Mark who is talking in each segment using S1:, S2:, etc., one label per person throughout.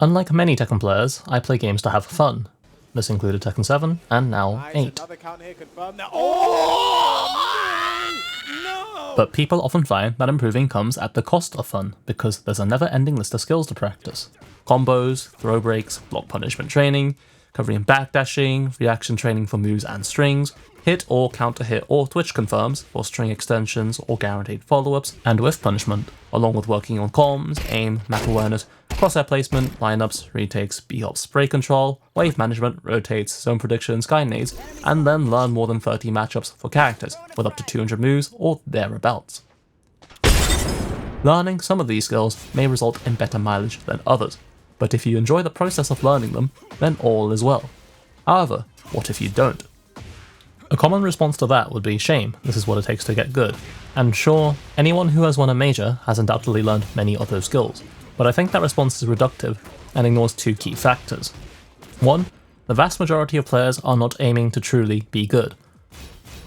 S1: Unlike many Tekken players, I play games to have fun. This included Tekken 7 and now 8. But people often find that improving comes at the cost of fun, because there's a never-ending list of skills to practice. Combos, throw breaks, block punishment training, covering backdashing, reaction training for moves and strings, hit or counter hit or twitch confirms for string extensions or guaranteed follow-ups, and whiff punishment, along with working on comms, aim, map awareness, crosshair placement, lineups, retakes, b-hop spray control, wave management, rotates, zone prediction, sky nades, and then learn more than 30 matchups for characters, with up to 200 moves or thereabouts. Learning some of these skills may result in better mileage than others, but if you enjoy the process of learning them, then all is well. However, what if you don't? A common response to that would be shame, this is what it takes to get good. And sure, anyone who has won a major has undoubtedly learned many of those skills, but I think that response is reductive and ignores two key factors. One, the vast majority of players are not aiming to truly be good.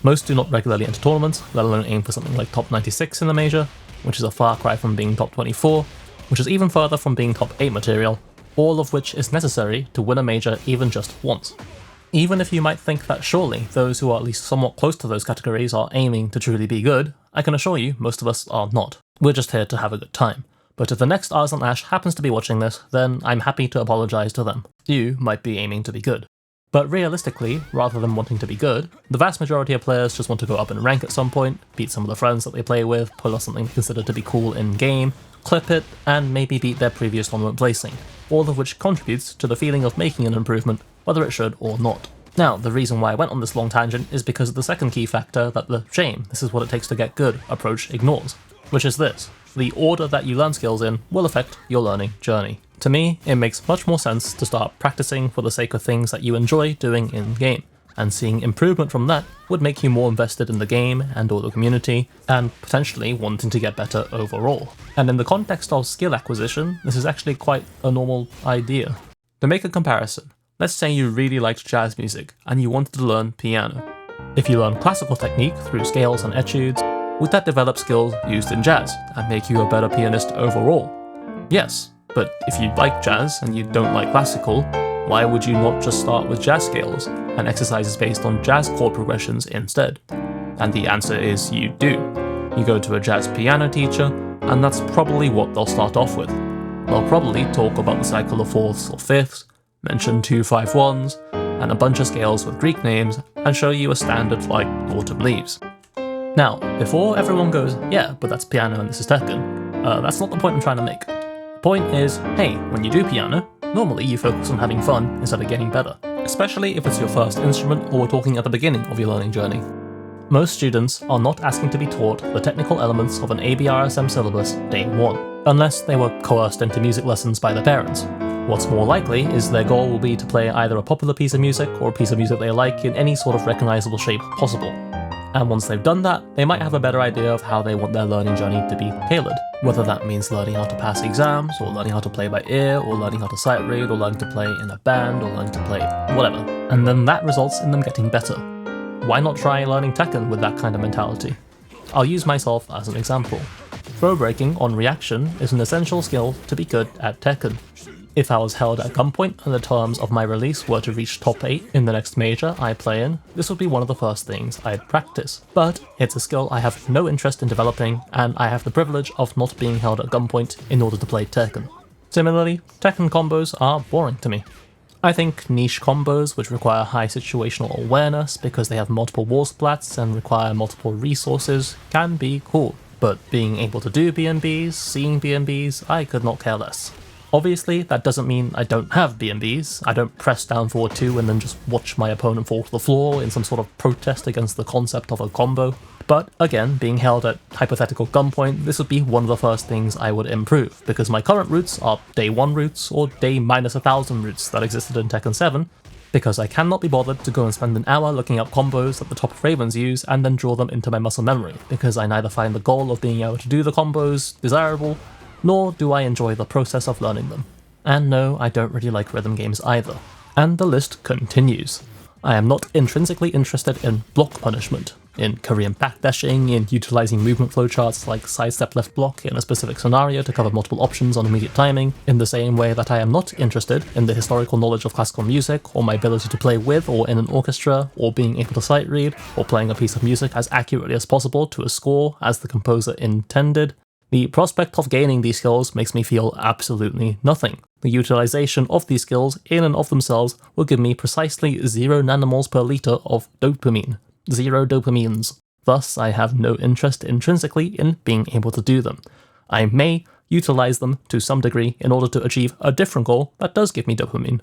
S1: Most do not regularly enter tournaments, let alone aim for something like top 96 in the major, which is a far cry from being top 24, which is even further from being top 8 material, all of which is necessary to win a major even just once. Even if you might think that surely those who are at least somewhat close to those categories are aiming to truly be good, I can assure you most of us are not. We're just here to have a good time. But if the next Arslan Ash happens to be watching this, then I'm happy to apologise to them. You might be aiming to be good. But realistically, rather than wanting to be good, the vast majority of players just want to go up in rank at some point, beat some of the friends that they play with, pull off something considered to be cool in-game, clip it, and maybe beat their previous tournament placing, all of which contributes to the feeling of making an improvement, whether it should or not. Now, the reason why I went on this long tangent is because of the second key factor that the shame, this is what it takes to get good approach ignores, which is this: the order that you learn skills in will affect your learning journey. To me, it makes much more sense to start practicing for the sake of things that you enjoy doing in-game, and seeing improvement from that would make you more invested in the game and or the community, and potentially wanting to get better overall. And in the context of skill acquisition, this is actually quite a normal idea. To make a comparison, let's say you really liked jazz music and you wanted to learn piano. If you learn classical technique through scales and etudes, would that develop skills used in jazz and make you a better pianist overall? Yes, but if you like jazz and you don't like classical, why would you not just start with jazz scales and exercises based on jazz chord progressions instead? And the answer is you do. You go to a jazz piano teacher, and that's probably what they'll start off with. They'll probably talk about the cycle of fourths or fifths, mention 2-5-1s, and a bunch of scales with Greek names, and show you a standard like autumn leaves. Now, before everyone goes, yeah, but that's piano and this is Tekken, that's not the point I'm trying to make. The point is, hey, when you do piano, normally you focus on having fun instead of getting better, especially if it's your first instrument or we're talking at the beginning of your learning journey. Most students are not asking to be taught the technical elements of an ABRSM syllabus day one, unless they were coerced into music lessons by their parents. What's more likely is their goal will be to play either a popular piece of music or a piece of music they like in any sort of recognisable shape possible. And once they've done that, they might have a better idea of how they want their learning journey to be tailored. Whether that means learning how to pass exams, or learning how to play by ear, or learning how to sight read, or learning to play in a band, or learning to play whatever. And then that results in them getting better. Why not try learning Tekken with that kind of mentality? I'll use myself as an example. Throw breaking on reaction is an essential skill to be good at Tekken. If I was held at gunpoint and the terms of my release were to reach top 8 in the next major I play in, this would be one of the first things I'd practice. But it's a skill I have no interest in developing, and I have the privilege of not being held at gunpoint in order to play Tekken. Similarly, Tekken combos are boring to me. I think niche combos which require high situational awareness because they have multiple wall splats and require multiple resources can be cool, but being able to do BNBs, seeing BNBs, I could not care less. Obviously, that doesn't mean I don't have BNBs. I don't press down forward 2 and then just watch my opponent fall to the floor in some sort of protest against the concept of a combo. But again, being held at hypothetical gunpoint, this would be one of the first things I would improve, because my current routes are day 1 routes or day -1000 routes that existed in Tekken 7, because I cannot be bothered to go and spend an hour looking up combos that the top Ravens use and then draw them into my muscle memory, because I neither find the goal of being able to do the combos desirable, nor do I enjoy the process of learning them. And no, I don't really like rhythm games either. And the list continues. I am not intrinsically interested in block punishment. in Korean backdashing, in utilizing movement flowcharts like sidestep left block in a specific scenario to cover multiple options on immediate timing, in the same way that I am not interested in the historical knowledge of classical music, or my ability to play with or in an orchestra, or being able to sight read, or playing a piece of music as accurately as possible to a score as the composer intended. The prospect of gaining these skills makes me feel absolutely nothing. The utilization of these skills in and of themselves will give me precisely 0 nanomoles per liter of dopamine. 0 dopamines. Thus, I have no interest intrinsically in being able to do them. I may utilize them to some degree in order to achieve a different goal that does give me dopamine.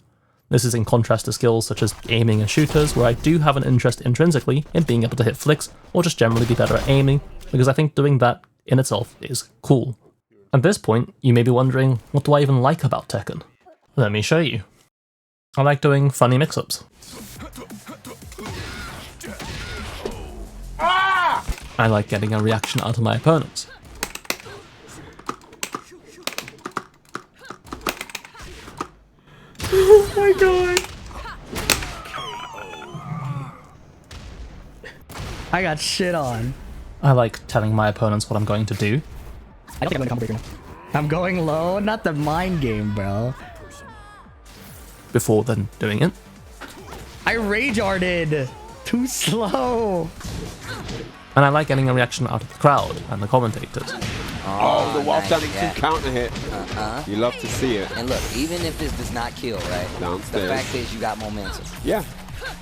S1: This is in contrast to skills such as aiming and shooters, where I do have an interest intrinsically in being able to hit flicks, or just generally be better at aiming, because I think doing that in itself is cool. At this point, you may be wondering, what do I even like about Tekken? Let me show you. I like doing funny mix-ups. I like getting a reaction out of my opponents.
S2: Oh my god! I got shit on.
S1: I like telling my opponents what I'm going to do.
S2: I don't think I'm going to combo breaker. I'm going low, not the mind game, bro.
S1: Before then doing it.
S2: I rage arted. Too slow.
S1: And I like getting a reaction out of the crowd and the commentators.
S3: Oh, the while standing 2 counter hit. You love to see it.
S4: And look, even if this does not kill, right?
S3: Downstairs.
S4: The fact is you got momentum.
S3: Yeah.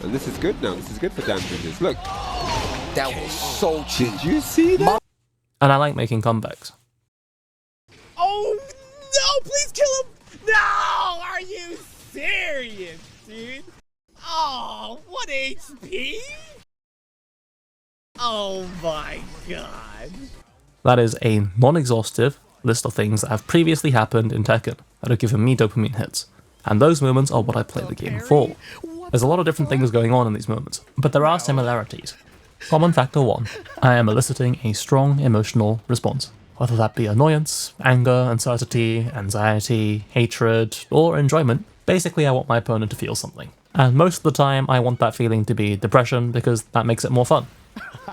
S3: And this is good now. This is good for Dan Bridges. Look.
S4: That was so cheap.
S3: Did you see that?
S1: And I like making comebacks.
S5: Oh, no, please kill him. No, are you serious, dude? Oh, what HP? Oh my god.
S1: That is a non-exhaustive list of things that have previously happened in Tekken that have given me dopamine hits. And those moments are what I play the game for. There's a lot of different things going on in these moments, but there are similarities. Common factor 1, I am eliciting a strong emotional response. Whether that be annoyance, anger, uncertainty, anxiety, hatred, or enjoyment, basically I want my opponent to feel something. And most of the time I want that feeling to be depression because that makes it more fun.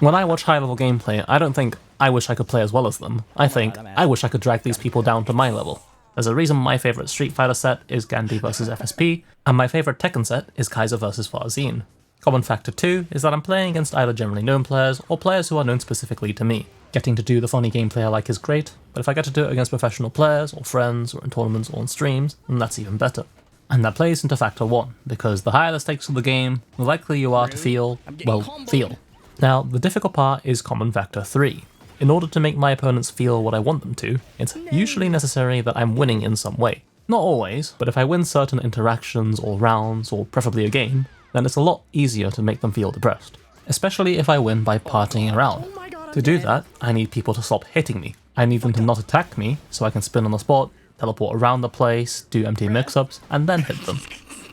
S1: When I watch high level gameplay, I don't think, I wish I could play as well as them. I think, I wish I could drag these people down to my level. There's a reason my favourite Street Fighter set is Gandhi vs FSP, and my favourite Tekken set is Kaiser vs Farzin. Common factor 2 is that I'm playing against either generally known players or players who are known specifically to me. Getting to do the funny gameplay I like is great, but if I get to do it against professional players or friends or in tournaments or on streams, then that's even better. And that plays into factor 1, because the higher the stakes of the game, the likely you are to feel, well, feel. Now, the difficult part is common factor 3. In order to make my opponents feel what I want them to, it's usually necessary that I'm winning in some way. Not always, but if I win certain interactions or rounds, or preferably a game, then it's a lot easier to make them feel depressed. Especially if I win by partying around. To do that, I need people to stop hitting me. I need them to not attack me, so I can spin on the spot, teleport around the place, do empty mix-ups, and then hit them.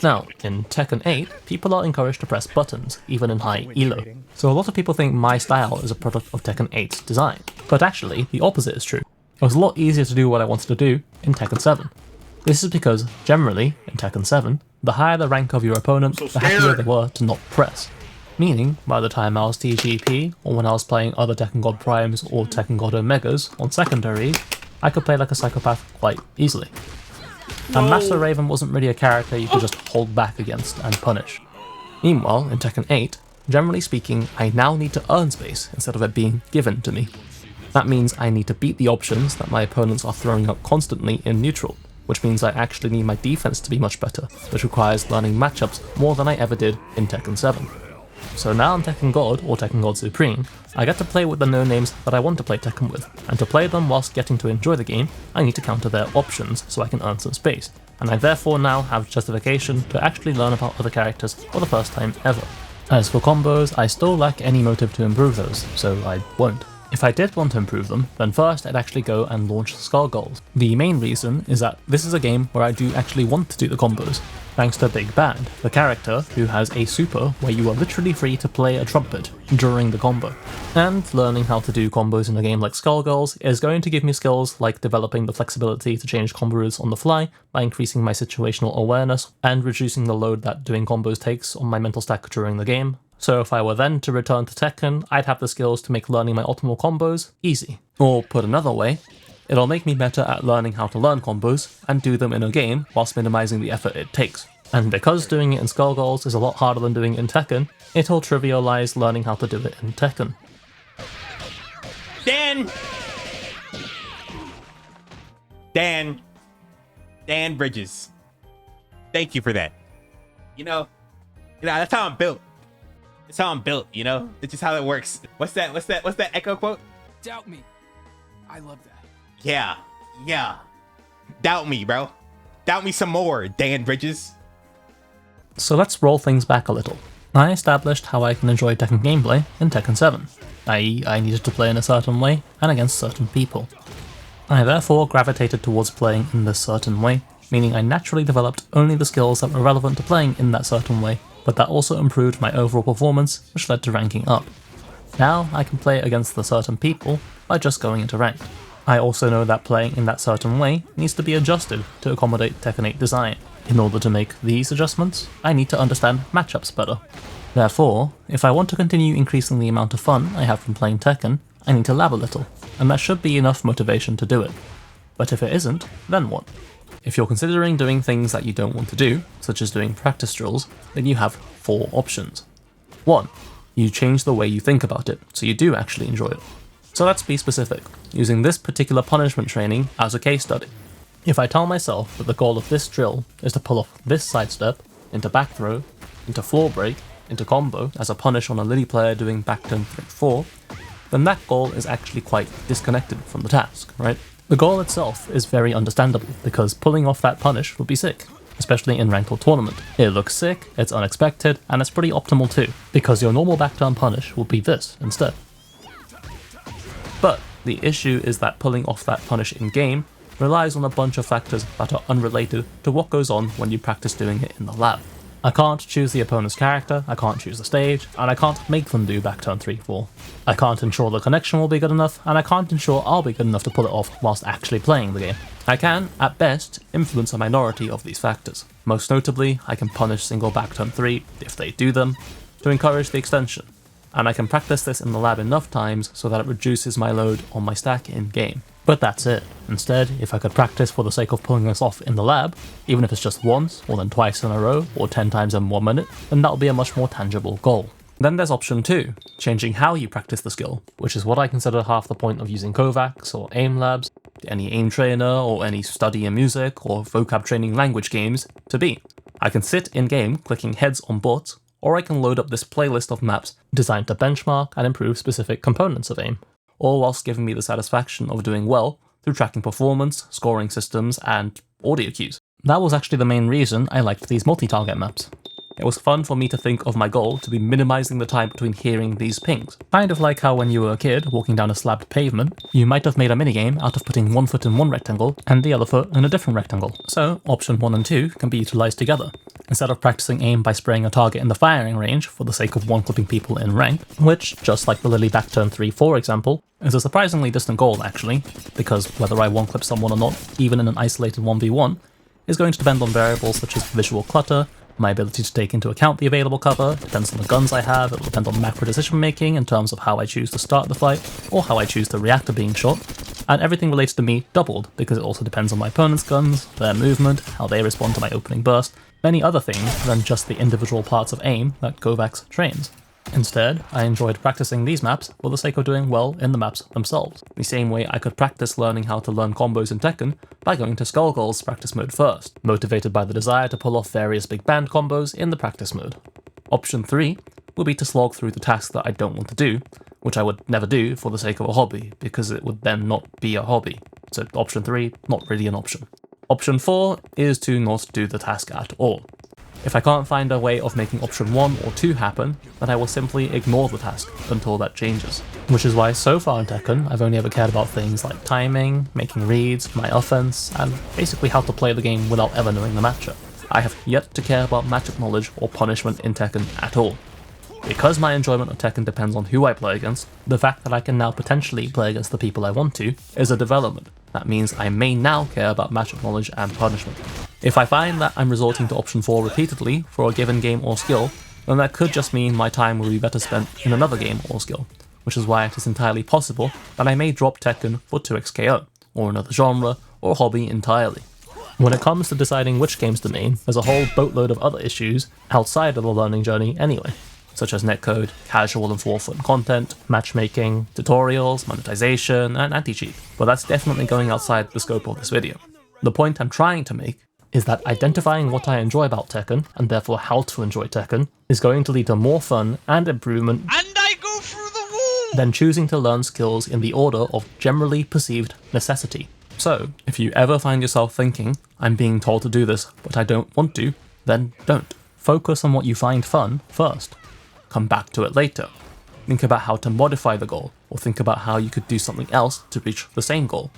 S1: Now, in Tekken 8, people are encouraged to press buttons, even in high elo. So a lot of people think my style is a product of Tekken 8's design. But actually, the opposite is true. It was a lot easier to do what I wanted to do in Tekken 7. This is because, generally, in Tekken 7, the higher the rank of your opponent, the happier they were to not press. Meaning, by the time I was TGP, or when I was playing other Tekken God Primes or Tekken God Omegas on secondaries, I could play like a psychopath quite easily. And Master Raven wasn't really a character you could just hold back against and punish. Meanwhile, in Tekken 8, generally speaking, I now need to earn space instead of it being given to me. That means I need to beat the options that my opponents are throwing up constantly in neutral, which means I actually need my defense to be much better, which requires learning matchups more than I ever did in Tekken 7. So now in Tekken God, or Tekken God Supreme, I get to play with the no-names that I want to play Tekken with, and to play them whilst getting to enjoy the game, I need to counter their options so I can earn some space, and I therefore now have justification to actually learn about other characters for the first time ever. As for combos, I still lack any motive to improve those, so I won't. If I did want to improve them, then first I'd actually go and launch Skullgulls. The main reason is that this is a game where I do actually want to do the combos, thanks to Big Band, the character who has a super where you are literally free to play a trumpet during the combo. And learning how to do combos in a game like Skullgulls is going to give me skills like developing the flexibility to change combo routes on the fly by increasing my situational awareness and reducing the load that doing combos takes on my mental stack during the game, So if I were then to return to Tekken, I'd have the skills to make learning my optimal combos easy. Or put another way, it'll make me better at learning how to learn combos and do them in a game whilst minimizing the effort it takes. And because doing it in Skullgirls is a lot harder than doing it in Tekken, it'll trivialize learning how to do it in Tekken.
S5: Dan Bridges. Thank you for that. You know, that's how I'm built. It's how I'm built, you know? It's just how it works. What's that Echo quote?
S6: Doubt me. I love that.
S5: Yeah. Doubt me, bro. Doubt me some more, Dan Bridges.
S1: So let's roll things back a little. I established how I can enjoy Tekken gameplay in Tekken 7, i.e. I needed to play in a certain way and against certain people. I therefore gravitated towards playing in this certain way, meaning I naturally developed only the skills that were relevant to playing in that certain way, but that also improved my overall performance, which led to ranking up. Now I can play against the certain people by just going into ranked. I also know that playing in that certain way needs to be adjusted to accommodate Tekken 8 design. In order to make these adjustments, I need to understand matchups better. Therefore, if I want to continue increasing the amount of fun I have from playing Tekken, I need to lab a little, and that should be enough motivation to do it. But if it isn't, then what? If you're considering doing things that you don't want to do, such as doing practice drills, then you have 4 options. 1. You change the way you think about it, so you do actually enjoy it. So let's be specific, using this particular punishment training as a case study. If I tell myself that the goal of this drill is to pull off this sidestep, into back throw, into floor break, into combo as a punish on a Lily player doing back turn 3-4, then that goal is actually quite disconnected from the task, right? The goal itself is very understandable, because pulling off that punish would be sick, especially in ranked or tournament. It looks sick, it's unexpected, and it's pretty optimal too, because your normal back turn punish will be this instead. But the issue is that pulling off that punish in game relies on a bunch of factors that are unrelated to what goes on when you practice doing it in the lab. I can't choose the opponent's character, I can't choose the stage, and I can't make them do back turn 3-4. I can't ensure the connection will be good enough, and I can't ensure I'll be good enough to pull it off whilst actually playing the game. I can, at best, influence a minority of these factors. Most notably, I can punish single back turn 3, if they do them, to encourage the extension, and I can practice this in the lab enough times so that it reduces my load on my stack in game. But that's it. Instead, if I could practice for the sake of pulling this off in the lab, even if it's just once, or then twice in a row, or 10 times in 1 minute, then that would be a much more tangible goal. Then there's option 2, changing how you practice the skill, which is what I consider half the point of using Kovaaks or aim labs, any aim trainer, or any study in music or vocab training language games to be. I can sit in-game clicking heads on bots, or I can load up this playlist of maps designed to benchmark and improve specific components of aim, all whilst giving me the satisfaction of doing well through tracking performance, scoring systems, and audio cues. That was actually the main reason I liked these multi-target maps. It was fun for me to think of my goal to be minimizing the time between hearing these pings. Kind of like how when you were a kid walking down a slabbed pavement, you might have made a minigame out of putting one foot in one rectangle and the other foot in a different rectangle. So option 1 and 2 can be utilized together. Instead of practicing aim by spraying a target in the firing range for the sake of one-clipping people in rank, which, just like the Lily back turn 3-4 example, is a surprisingly distant goal actually, because whether I one-clip someone or not, even in an isolated 1v1, is going to depend on variables such as visual clutter, my ability to take into account the available cover, depends on the guns I have, it will depend on macro decision making in terms of how I choose to start the fight, or how I choose to react to being shot, and everything related to me doubled, because it also depends on my opponent's guns, their movement, how they respond to my opening burst, many other things than just the individual parts of aim that Kovaaks trains. Instead, I enjoyed practicing these maps for the sake of doing well in the maps themselves, the same way I could practice learning how to learn combos in Tekken by going to Skullgirls practice mode first, motivated by the desire to pull off various big band combos in the practice mode. Option 3 would be to slog through the tasks that I don't want to do, which I would never do for the sake of a hobby, because it would then not be a hobby. So option 3, not really an option. Option 4 is to not do the task at all. If I can't find a way of making option 1 or 2 happen, then I will simply ignore the task until that changes. Which is why so far in Tekken, I've only ever cared about things like timing, making reads, my offense, and basically how to play the game without ever knowing the matchup. I have yet to care about matchup knowledge or punishment in Tekken at all. Because my enjoyment of Tekken depends on who I play against, the fact that I can now potentially play against the people I want to is a development. That means I may now care about matchup knowledge and punishment. If I find that I'm resorting to option 4 repeatedly for a given game or skill, then that could just mean my time will be better spent in another game or skill, which is why it is entirely possible that I may drop Tekken for 2xKO, or another genre, or hobby entirely. When it comes to deciding which games to main, there's a whole boatload of other issues outside of the learning journey anyway, such as netcode, casual and forefront content, matchmaking, tutorials, monetization, and anti-cheat, but that's definitely going outside the scope of this video. The point I'm trying to make is that identifying what I enjoy about Tekken, and therefore how to enjoy Tekken, is going to lead to more fun and improvement than choosing to learn skills in the order of generally perceived necessity. So, if you ever find yourself thinking, I'm being told to do this, but I don't want to, then don't. Focus on what you find fun first. Come back to it later. Think about how to modify the goal, or think about how you could do something else to reach the same goal.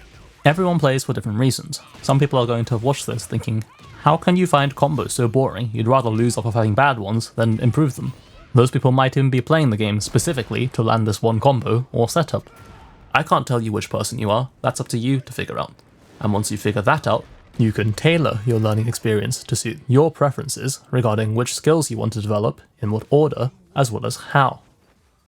S1: Everyone plays for different reasons. Some people are going to watch this thinking, how can you find combos so boring you'd rather lose off of having bad ones than improve them? Those people might even be playing the game specifically to land this one combo or setup. I can't tell you which person you are, that's up to you to figure out. And once you figure that out, you can tailor your learning experience to suit your preferences regarding which skills you want to develop, in what order, as well as how.